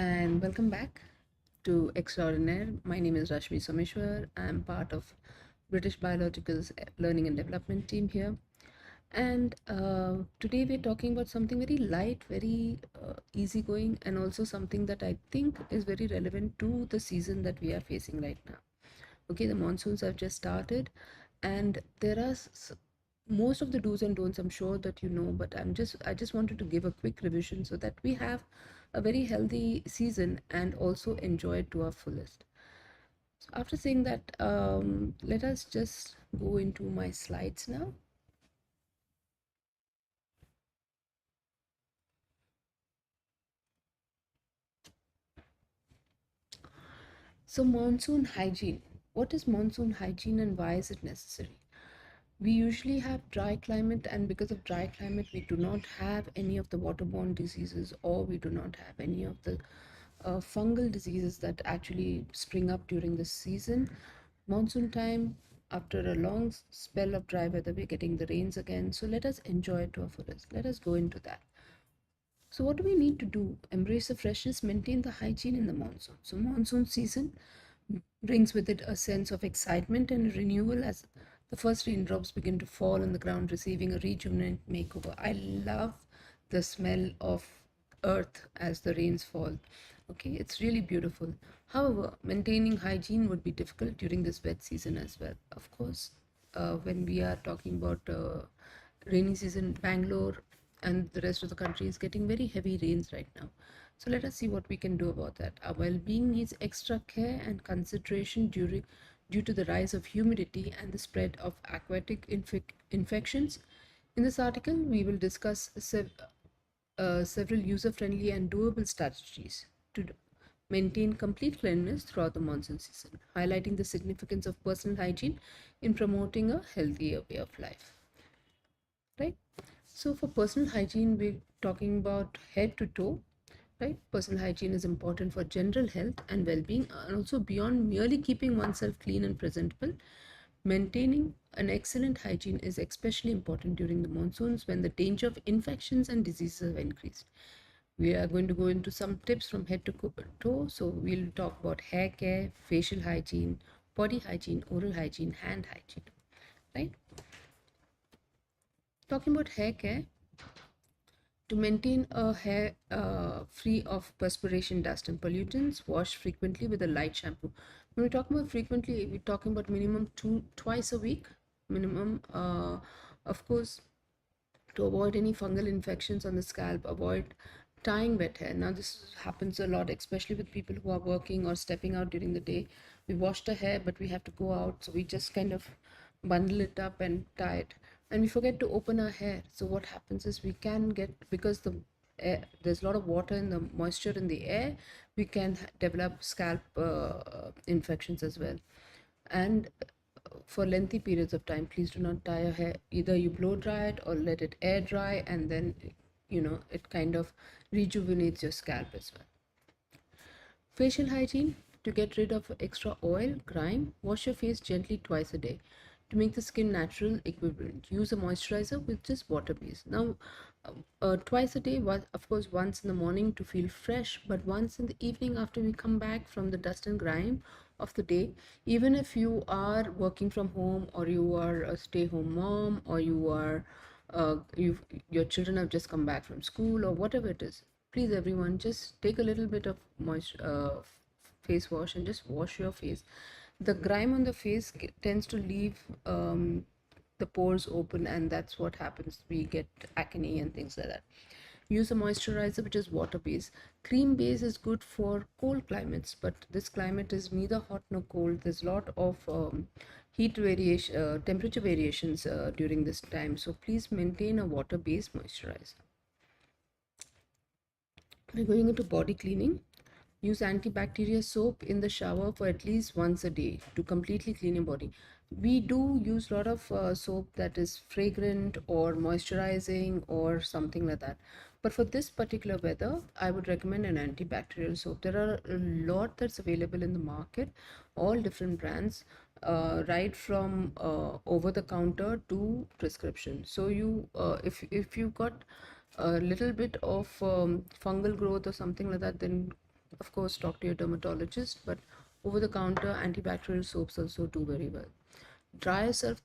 and welcome back to Extraordinaire. My name is Rashmi Someshwar. I'm part of British Biological's Learning and Development team here. And today we're talking about something very light, very easygoing, and also something that I think is very relevant to the season that we are facing right now. Okay, the monsoons have just started, and there are most of the do's and don'ts I'm sure that you know, but I just wanted to give a quick revision so that we have a very healthy season and also enjoy it to our fullest. So after saying that, let us just go into my slides now. So monsoon hygiene. What is monsoon hygiene and why is it necessary? We usually have dry climate, and because of dry climate we do not have any of the waterborne diseases, or we do not have any of the fungal diseases that actually spring up during this season. Monsoon time, after a long spell of dry weather, we're getting the rains again, so let us enjoy it to our fullest. Let us go into that. So what do we need to do? Embrace the freshness, maintain the hygiene in the monsoon. So monsoon season brings with it a sense of excitement and renewal as the first raindrops begin to fall on the ground, receiving a rejuvenant makeover. I love the smell of earth as the rains fall. Okay, it's really beautiful. However, maintaining hygiene would be difficult during this wet season as well. Of course, when we are talking about rainy season, Bangalore and the rest of the country is getting very heavy rains right now. So let us see what we can do about that. Our well-being needs extra care and consideration due to the rise of humidity and the spread of aquatic infections. In this article, we will discuss several user-friendly and doable strategies to maintain complete cleanliness throughout the monsoon season, highlighting the significance of personal hygiene in promoting a healthier way of life. Right? So for personal hygiene, we're talking about head to toe, right? Personal hygiene is important for general health and well-being, and also beyond merely keeping oneself clean and presentable. Maintaining an excellent hygiene is especially important during the monsoons when the danger of infections and diseases have increased. We are going to go into some tips from head to toe. So we'll talk about hair care, facial hygiene, body hygiene, oral hygiene, hand hygiene, right? Talking about hair care, to maintain a hair free of perspiration, dust, and pollutants, wash frequently with a light shampoo. When we talk about frequently, we're talking about minimum twice a week, minimum. Of course, to avoid any fungal infections on the scalp, avoid tying wet hair. Now, this happens a lot, especially with people who are working or stepping out during the day. We wash the hair, but we have to go out, so we just kind of bundle it up and tie it, and we forget to open our hair. So what happens is we can get, because there's a lot of water in the moisture in the air, we can develop scalp infections as well. And for lengthy periods of time, please do not tie your hair. Either you blow dry it or let it air dry, and then it kind of rejuvenates your scalp as well. Facial hygiene: to get rid of extra oil, grime, wash your face gently twice a day. To make the skin natural equivalent, use a moisturizer with just water base. Now, twice a day, of course, once in the morning to feel fresh, but once in the evening after we come back from the dust and grime of the day. Even if you are working from home, or you are a stay-home mom, or your children have just come back from school, or whatever it is, please everyone, just take a little bit of face wash and just wash your face. The grime on the face tends to leave the pores open, and that's what happens. We get acne and things like that. Use a moisturizer which is water based. Cream base is good for cold climates, but this climate is neither hot nor cold. There's a lot of heat variation, temperature variations during this time, so please maintain a water based moisturizer. We're going into body cleaning. Use antibacterial soap in the shower for at least once a day to completely clean your body. We do use a lot of soap that is fragrant or moisturizing or something like that. But for this particular weather, I would recommend an antibacterial soap. There are a lot that's available in the market, all different brands, right from over the counter to prescription. So if you got a little bit of fungal growth or something like that, then of course, talk to your dermatologist, but over-the-counter antibacterial soaps also do very well. Dry yourself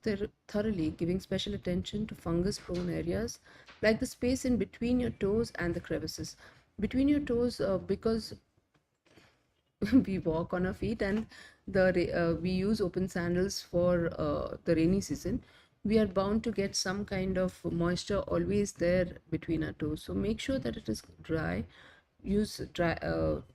thoroughly, giving special attention to fungus-prone areas like the space in between your toes and the crevices. Between your toes, because we walk on our feet, and we use open sandals for the rainy season, we are bound to get some kind of moisture always there between our toes. So make sure that it is dry. Use dry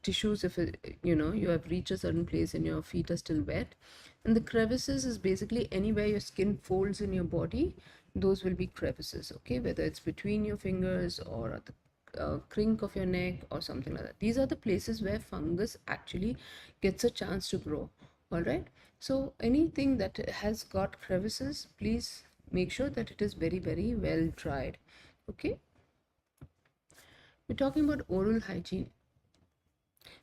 tissues if you have reached a certain place and your feet are still wet. And the crevices is basically anywhere your skin folds in your body, those will be crevices, okay, whether it's between your fingers or at the crink of your neck or something like that. These are the places where fungus actually gets a chance to grow. All right, so anything that has got crevices, please make sure that it is very, very well dried. Okay, we're talking about oral hygiene.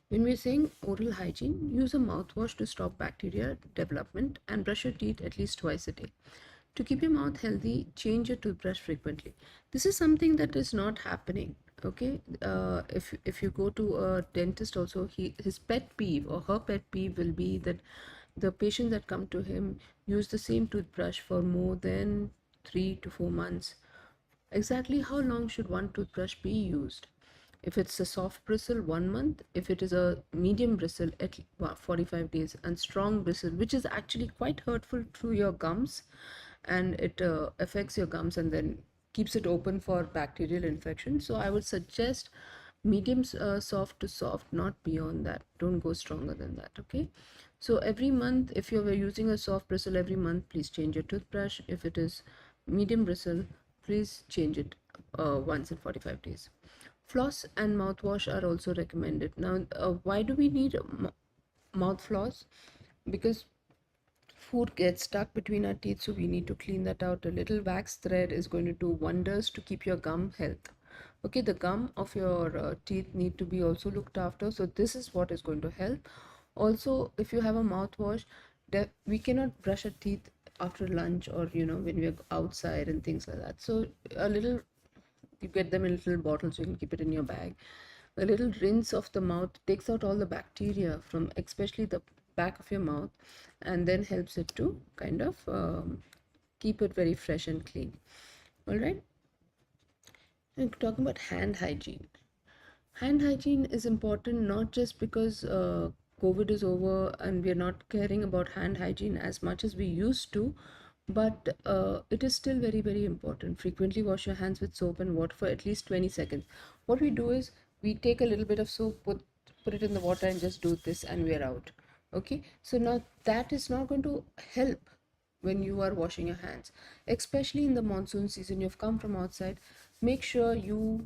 When we're saying oral hygiene, use a mouthwash to stop bacteria development and brush your teeth at least twice a day. To keep your mouth healthy, change your toothbrush frequently. This is something that is not happening. Okay, if you go to a dentist also, his pet peeve or her pet peeve will be that the patients that come to him use the same toothbrush for more than 3 to 4 months. Exactly how long should one toothbrush be used? If it's a soft bristle, 1 month. If it is a medium bristle, at 45 days. And strong bristle, which is actually quite hurtful to your gums, and it affects your gums and then keeps it open for bacterial infection. So I would suggest medium soft to soft, not beyond that. Don't go stronger than that, okay? So every month, if you're using a soft bristle every month, please change your toothbrush. If it is medium bristle, please change it once in 45 days. Floss and mouthwash are also recommended. Now, why do we need mouth floss? Because food gets stuck between our teeth, so we need to clean that out. A little wax thread is going to do wonders to keep your gum health. Okay, the gum of your teeth need to be also looked after, so this is what is going to help. Also, if you have a mouthwash, we cannot brush our teeth after lunch or when we're outside and things like that. So a little, you get them in little bottles, you can keep it in your bag. A little rinse of the mouth takes out all the bacteria from especially the back of your mouth, and then helps it to kind of keep it very fresh and clean. All right, and talking about hand hygiene. Hand hygiene is important not just because COVID is over and we are not caring about hand hygiene as much as we used to, but it is still very, very important. Frequently wash your hands with soap and water for at least 20 seconds. What we do is we take a little bit of soap, put it in the water and just do this, and we are out. Okay, so now that is not going to help when you are washing your hands, especially in the monsoon season. You've come from outside, make sure you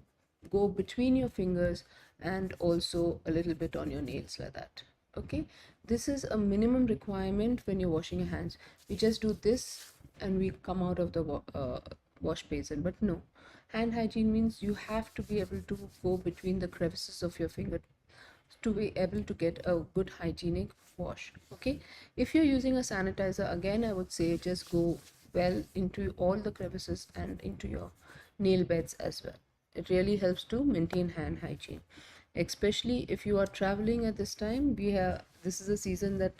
go between your fingers and also a little bit on your nails like that. Okay, this is a minimum requirement when you're washing your hands. We just do this and we come out of the wash basin, but no, hand hygiene means you have to be able to go between the crevices of your finger to be able to get a good hygienic wash. Okay, if you're using a sanitizer, again I would say just go well into all the crevices and into your nail beds as well. It really helps to maintain hand hygiene, especially if you are traveling at this time. This is a season that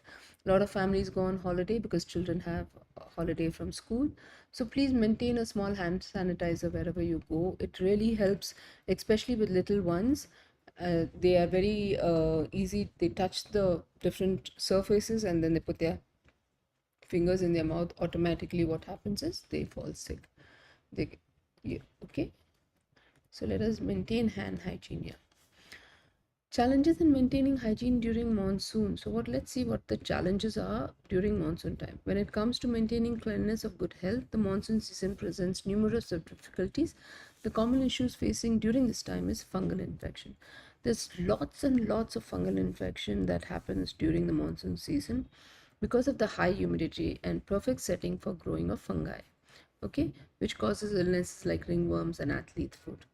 a lot of families go on holiday because children have a holiday from school. So please maintain a small hand sanitizer wherever you go. It really helps, especially with little ones. They are very easy. They touch the different surfaces and then they put their fingers in their mouth. Automatically what happens is they fall sick. Okay, so let us maintain hand hygiene here. Challenges in maintaining hygiene during monsoon. So let's see what the challenges are during monsoon time. When it comes to maintaining cleanliness of good health, the monsoon season presents numerous difficulties. The common issues facing during this time is fungal infection. There's lots and lots of fungal infection that happens during the monsoon season because of the high humidity and perfect setting for growing of fungi, okay, which causes illnesses like ringworms and athlete foot.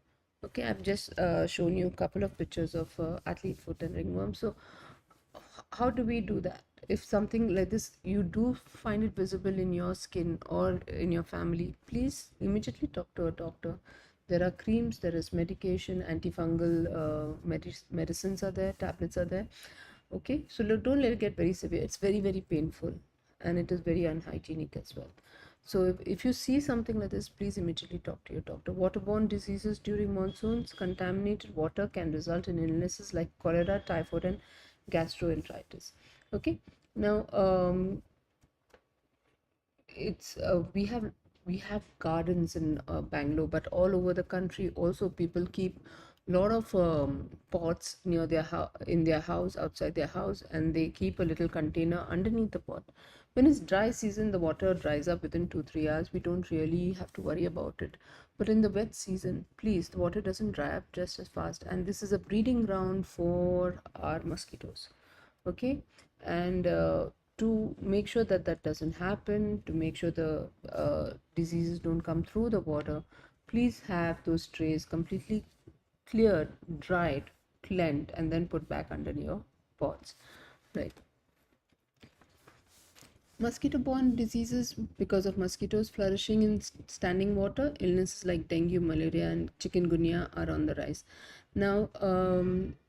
Okay, I've just shown you a couple of pictures of athlete foot and ringworm. So how do we do that? If something like this, you do find it visible in your skin or in your family, please immediately talk to a doctor. There are creams, there is medication, antifungal medicines are there, tablets are there. Okay, so don't let it get very severe. It's very, very painful, and it is very unhygienic as well. So if you see something like this, please immediately talk to your doctor. Waterborne diseases during monsoons, contaminated water can result in illnesses like cholera, typhoid, and gastroenteritis. Okay, now it's we have gardens in Bangalore, but all over the country also people keep lot of pots near their in their house, outside their house, and they keep a little container underneath the pot. When it's dry season, the water dries up within 2-3 hours. We don't really have to worry about it. But in the wet season, please, the water doesn't dry up just as fast, and this is a breeding ground for our mosquitoes. Okay, and to make sure that that doesn't happen, to make sure the diseases don't come through the water, please have those trays completely cleared, dried, cleansed, and then put back under your pots, right? Mosquito-borne diseases because of mosquitoes flourishing in standing water, illnesses like dengue, malaria, and chikungunya are on the rise. Now,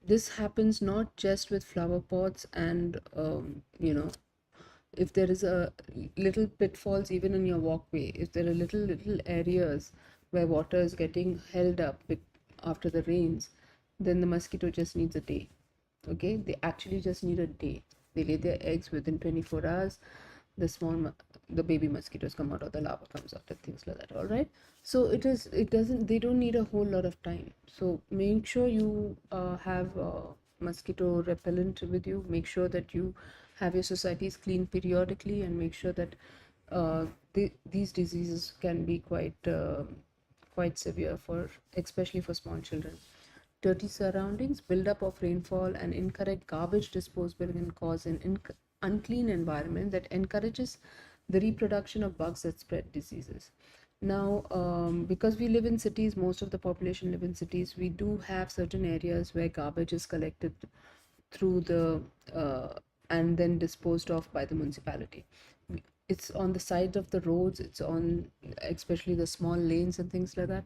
this happens not just with flower pots and, if there is a little pitfalls even in your walkway, if there are little areas where water is getting held up after the rains, then the mosquito just needs a day. Okay, they actually just need a day. They lay their eggs within 24 hours. The baby mosquitoes come out, or the larva comes out, and things like that. All right, so they don't need a whole lot of time. So make sure you have mosquito repellent with you. Make sure that you have your societies clean periodically, and make sure that these diseases can be quite severe, especially for small children. Dirty surroundings, buildup of rainfall, and incorrect garbage disposal can cause an unclean environment that encourages the reproduction of bugs that spread diseases. Now, because we live in cities, most of the population live in cities, we do have certain areas where garbage is collected through the and then disposed of by the municipality. It's on the sides of the roads, it's on especially the small lanes and things like that.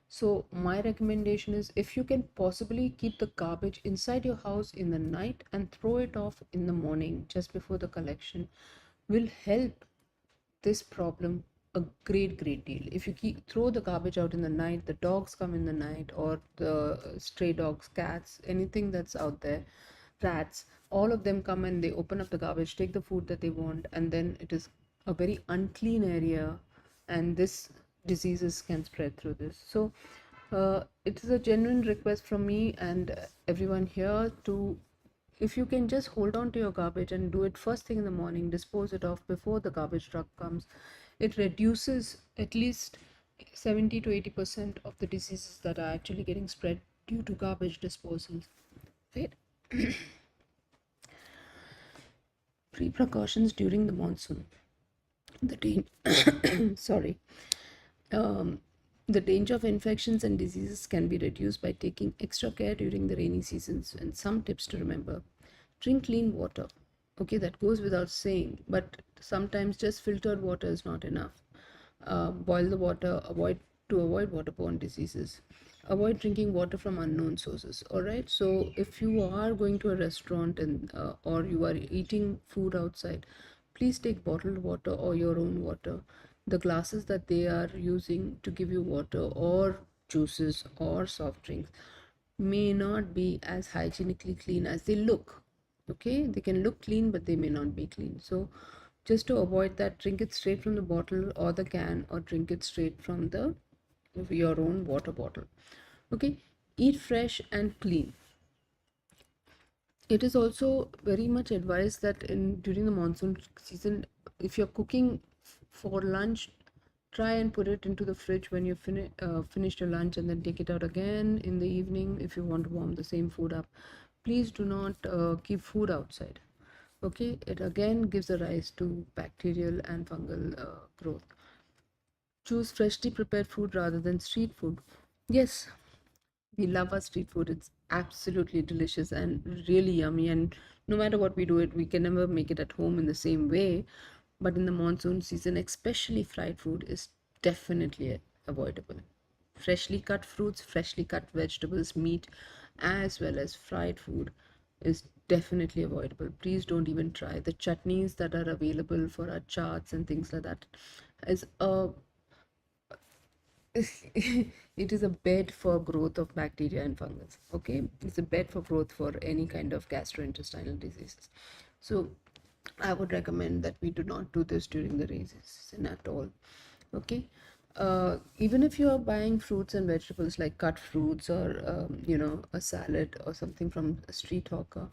So my recommendation is, if you can possibly keep the garbage inside your house in the night and throw it off in the morning just before the collection, will help this problem a great deal. If you throw the garbage out in the night, the dogs come in the night, or the stray dogs, cats, anything that's out there, rats, all of them come and they open up the garbage, take the food that they want, and then it is a very unclean area, and this diseases can spread through this. So it is a genuine request from me and everyone here to, if you can just hold on to your garbage and do it first thing in the morning, dispose it off before the garbage truck comes, it reduces at least 70 to 80% of the diseases that are actually getting spread due to garbage disposals, right? Precautions during the monsoon. Sorry. The danger of infections and diseases can be reduced by taking extra care during the rainy seasons. And some tips to remember: drink clean water. Okay, that goes without saying, but sometimes just filtered water is not enough. Boil the water, avoid waterborne diseases. Avoid drinking water from unknown sources. All right, so if you are going to a restaurant and or you are eating food outside, please take bottled water or your own water. The glasses that they are using to give you water or juices or soft drinks may not be as hygienically clean as they look. Okay, they can look clean, but they may not be clean. So just to avoid that, drink it straight from the bottle or the can, or drink it straight from your own water bottle. Okay, eat fresh and clean. It is also very much advised that during the monsoon season, if you're cooking for lunch, try and put it into the fridge when you finished your lunch, and then take it out again in the evening if you want to warm the same food up. Please do not keep food outside. Okay, it again gives a rise to bacterial and fungal growth. Choose freshly prepared food rather than street food. Yes, we love our street food. It's absolutely delicious and really yummy, and no matter what we do it, we can never make it at home in the same way. But in the monsoon season, especially fried food is definitely avoidable. Freshly cut fruits, freshly cut vegetables, meat, as well as fried food is definitely avoidable. Please don't even try. The chutneys that are available for our charts and things like that is a it is a bed for growth of bacteria and fungus. Okay, it's a bed for growth for any kind of gastrointestinal diseases. So I would recommend that we do not do this during the rainy season at all. Okay. Even if you are buying fruits and vegetables like cut fruits or a salad or something from a street hawker,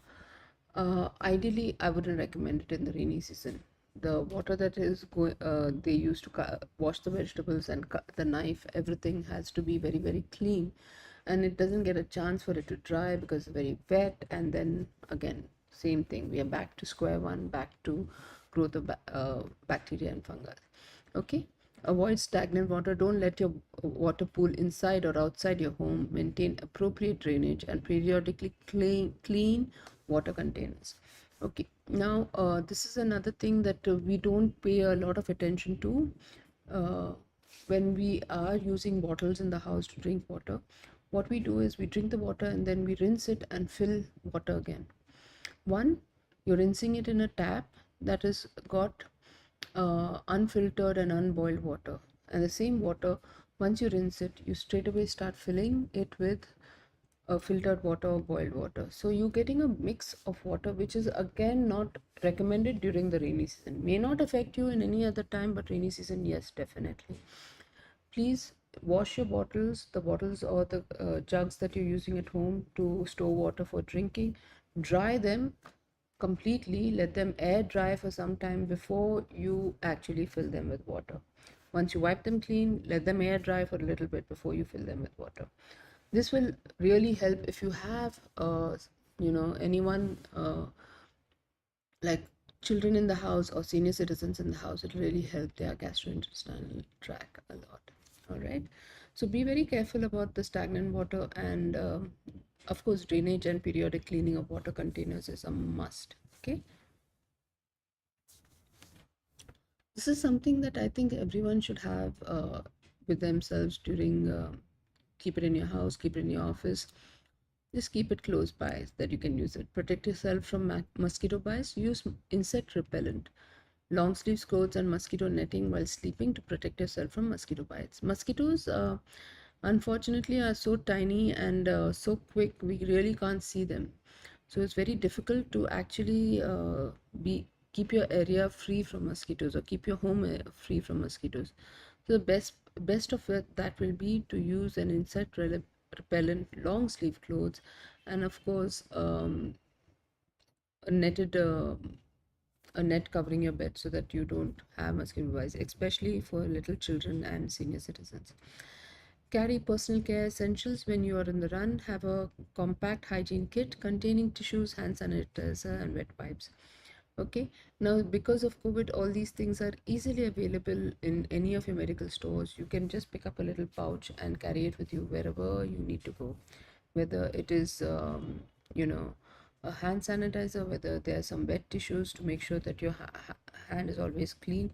ideally I wouldn't recommend it in the rainy season. The water that is going, they use to wash the vegetables and cut the knife, everything has to be very, very clean, and it doesn't get a chance for it to dry because it's very wet. And then again, same thing, we are back to square one, back to growth of bacteria and fungus. Okay. Avoid stagnant water. Don't let your water pool inside or outside your home. Maintain appropriate drainage and periodically clean water containers. Okay. Now, this is another thing that we don't pay a lot of attention to uh, when we are using bottles in the house to drink water. What we do is we drink the water and then we rinse it and fill water again. One, you're rinsing it in a tap that has got unfiltered and unboiled water. And the same water, once you rinse it, you straight away start filling it with filtered water or boiled water. So you're getting a mix of water, which is again not recommended during the rainy season. May not affect you in any other time, but rainy season, yes, definitely. Please wash your bottles, the bottles or the jugs that you're using at home to store water for drinking. Dry them completely, let them air dry for some time before you actually fill them with water. Once you wipe them clean, let them air dry for a little bit before you fill them with water. This will really help if you have anyone like children in the house or senior citizens in the house. It will really help their gastrointestinal tract a lot. All right, so be very careful about the stagnant water, and of course drainage and periodic cleaning of water containers is a must. Okay, this is something that I think everyone should have with themselves during keep it in your house, keep it in your office. Just keep it close by that you can use it. Protect yourself from mosquito bites. Use insect repellent, long sleeves clothes, and mosquito netting while sleeping to protect yourself from mosquito bites. Mosquitoes, unfortunately, are so tiny and so quick, we really can't see them. So it's very difficult to actually be keep your area free from mosquitoes or keep your home free from mosquitoes. So the best of it that will be to use an insect repellent, long sleeve clothes, and of course a netted a net covering your bed so that you don't have mosquito bites, especially for little children and senior citizens. Carry personal care essentials when you are on the run. Have a compact hygiene kit containing tissues, hand sanitizer, and wet wipes. Okay, now because of COVID, all these things are easily available in any of your medical stores. You can just pick up a little pouch and carry it with you wherever you need to go, whether it is, a hand sanitizer, whether there are some wet tissues to make sure that your hand is always clean.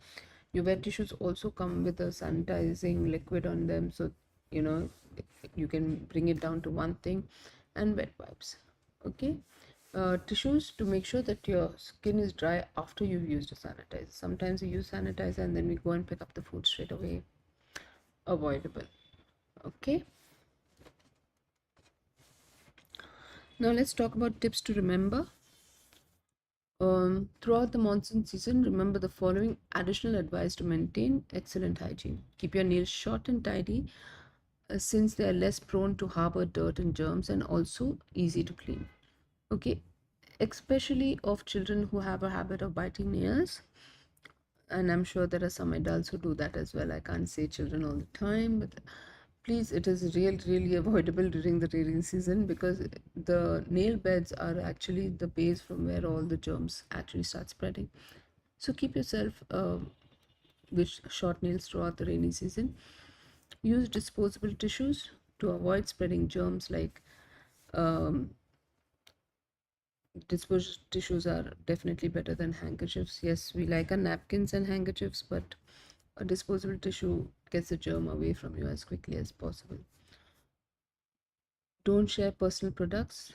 Your wet tissues also come with a sanitizing liquid on them, so you know you can bring it down to one thing, and wet wipes. Okay, tissues to make sure that your skin is dry after you've used a sanitizer. Sometimes we use sanitizer and then we go and pick up the food straight away. Avoidable. Okay, now let's talk about tips to remember. Throughout the monsoon season, remember the following additional advice to maintain excellent hygiene. Keep your nails short and tidy, since they are less prone to harbor dirt and germs and also easy to clean. Okay, especially of children who have a habit of biting nails, and I'm sure there are some adults who do that as well. I can't say children all the time, but please, it is really avoidable during the rainy season because the nail beds are actually the base from where all the germs actually start spreading. So keep yourself with short nails throughout the rainy season. Use disposable tissues to avoid spreading germs like um, disposable tissues are definitely better than handkerchiefs. Yes, we like our napkins and handkerchiefs, but a disposable tissue gets the germ away from you as quickly as possible. Don't share personal products,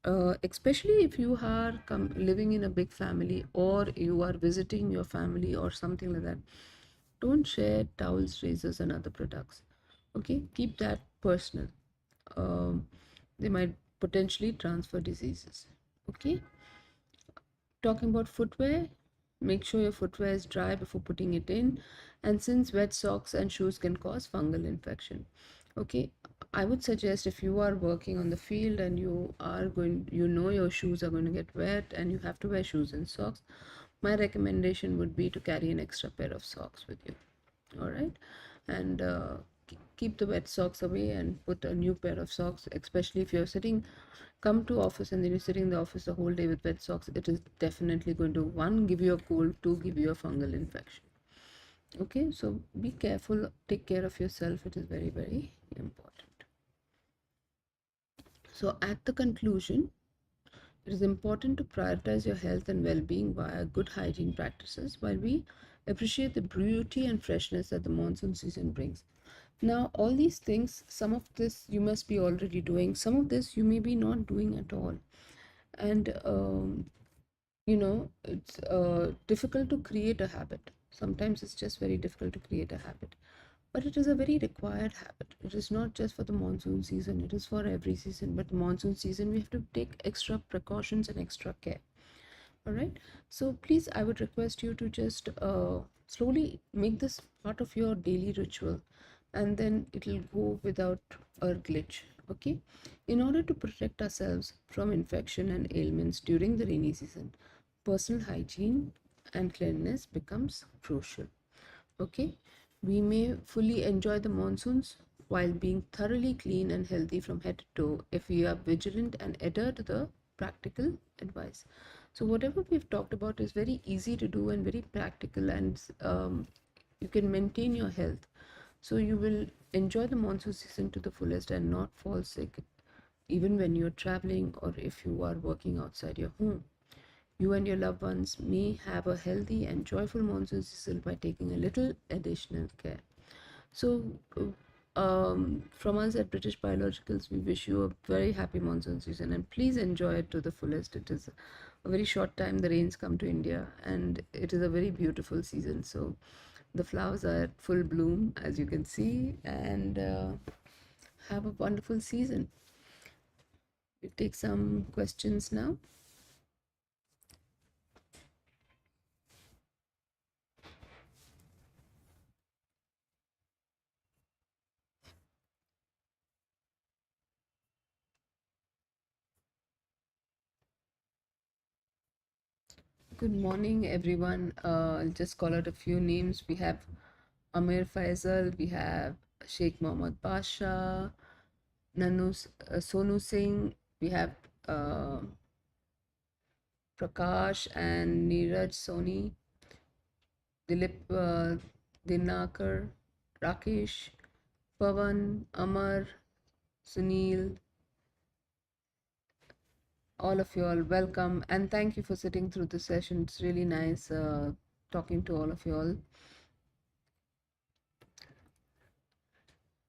especially if you are living in a big family or you are visiting your family or something like that. Don't share towels, razors, and other products. Okay, keep that personal. They might potentially transfer diseases. Okay, talking about footwear, make sure your footwear is dry before putting it in. And since wet socks and shoes can cause fungal infection, okay, I would suggest if you are working on the field and you know your shoes are going to get wet and you have to wear shoes and socks, my recommendation would be to carry an extra pair of socks with you. All right, and keep the wet socks away and put a new pair of socks, especially if you're sitting, come to office and then you're sitting in the office the whole day with wet socks. It is definitely going to, one, give you a cold, two, give you a fungal infection. Okay, so be careful, take care of yourself. It is very, very important. So at the conclusion, it is important to prioritize your health and well-being via good hygiene practices while we appreciate the beauty and freshness that the monsoon season brings. Now, all these things, some of this you must be already doing, some of this you may be not doing at all. And it's difficult to create a habit. Sometimes it's just very difficult to create a habit, but it is a very required habit. It is not just for the monsoon season, it is for every season. But the monsoon season, we have to take extra precautions and extra care. All right, so please, I would request you to just slowly make this part of your daily ritual, and then it'll go without a glitch. Okay, in order to protect ourselves from infection and ailments during the rainy season, personal hygiene and cleanliness becomes crucial. Okay, we may fully enjoy the monsoons while being thoroughly clean and healthy from head to toe if we are vigilant and adhere to the practical advice. So, whatever we've talked about is very easy to do and very practical, and you can maintain your health. So, you will enjoy the monsoon season to the fullest and not fall sick even when you're traveling or if you are working outside your home. You and your loved ones may have a healthy and joyful monsoon season by taking a little additional care. So, from us at British Biologicals, we wish you a very happy monsoon season and please enjoy it to the fullest. It is a very short time the rains come to India and it is a very beautiful season. So, the flowers are at full bloom, as you can see, and have a wonderful season. We'll take some questions now. Good morning, everyone. I'll just call out a few names. We have Amir Faisal, we have Sheikh Mohammad Pasha, Sonu Singh, we have uh, Prakash and Neeraj Soni, Dilip Dinakar, Rakesh, Pavan, Amar, Sunil, all of you all, welcome and thank you for sitting through the session. It's really nice talking to all of you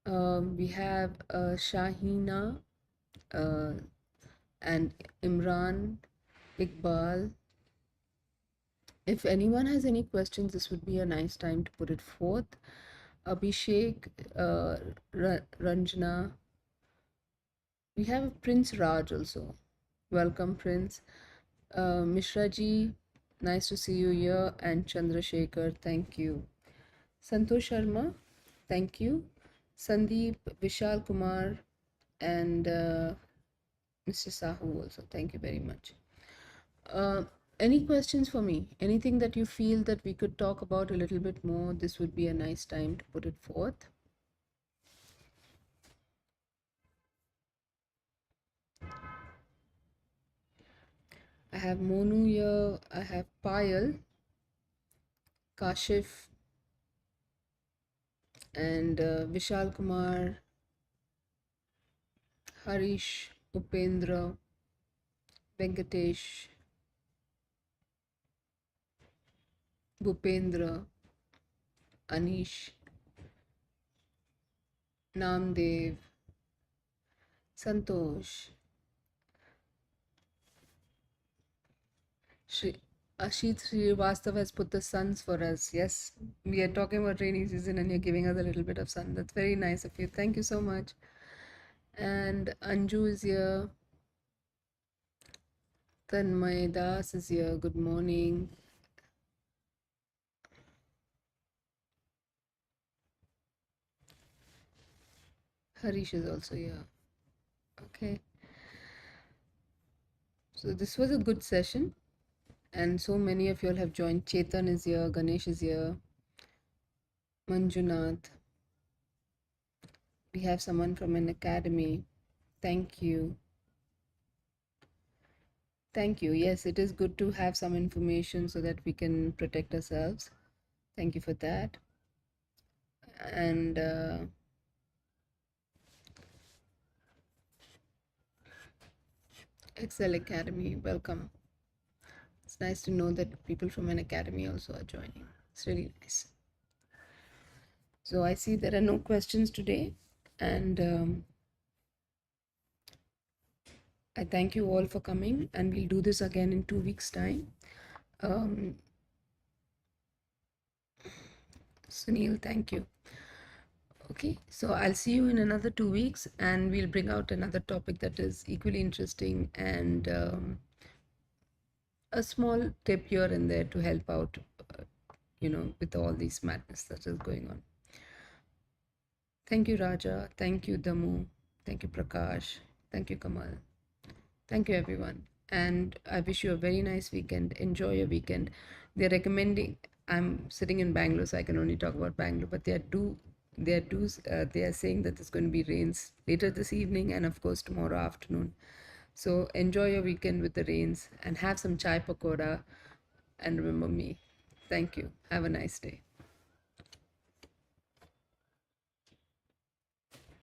all. We have Shahina uh, and Imran, Iqbal. If anyone has any questions, this would be a nice time to put it forth. Abhishek, Ranjana. We have Prince Raj also. Welcome, Prince. Mishra ji, nice to see you here. And Chandrasekhar, thank you. Santosh Sharma, thank you. Sandeep, Vishal Kumar, and Mr. Sahu also, thank you very much. Uh, any questions for me? Anything that you feel that we could talk about a little bit more? This would be a nice time to put it forth. I have Monu here, I have Payal, Kashif, and Vishal Kumar, Harish, Upendra, Venkatesh, Bhupendra, Anish, Namdev, Santosh, Shri, Ashit Srivastav has put the suns for us. Yes, we are talking about rainy season and you're giving us a little bit of sun. That's very nice of you. Thank you so much. And Anju is here. Tanmay Das is here. Good morning. Harish is also here. Okay. So this was a good session. And so many of you all have joined. Chetan is here. Ganesh is here. Manjunath. We have someone from an academy. Thank you. Thank you. Yes, it is good to have some information so that we can protect ourselves. Thank you for that. And Excel Academy, welcome. It's nice to know that people from an academy also are joining. It's really nice. So I see there are no questions today, and I thank you all for coming, and we'll do this again in 2 weeks' time. Sunil, thank you. Okay, so I'll see you in another 2 weeks, and we'll bring out another topic that is equally interesting and a small tip here and there to help out, with all this madness that is going on. Thank you, Raja. Thank you, Damu. Thank you, Prakash. Thank you, Kamal. Thank you, everyone. And I wish you a very nice weekend. Enjoy your weekend. They're recommending, I'm sitting in Bangalore, so I can only talk about Bangalore, but they are saying that there's going to be rains later this evening and, of course, tomorrow afternoon. So enjoy your weekend with the rains and have some chai pakoda and remember me. Thank you. Have a nice day.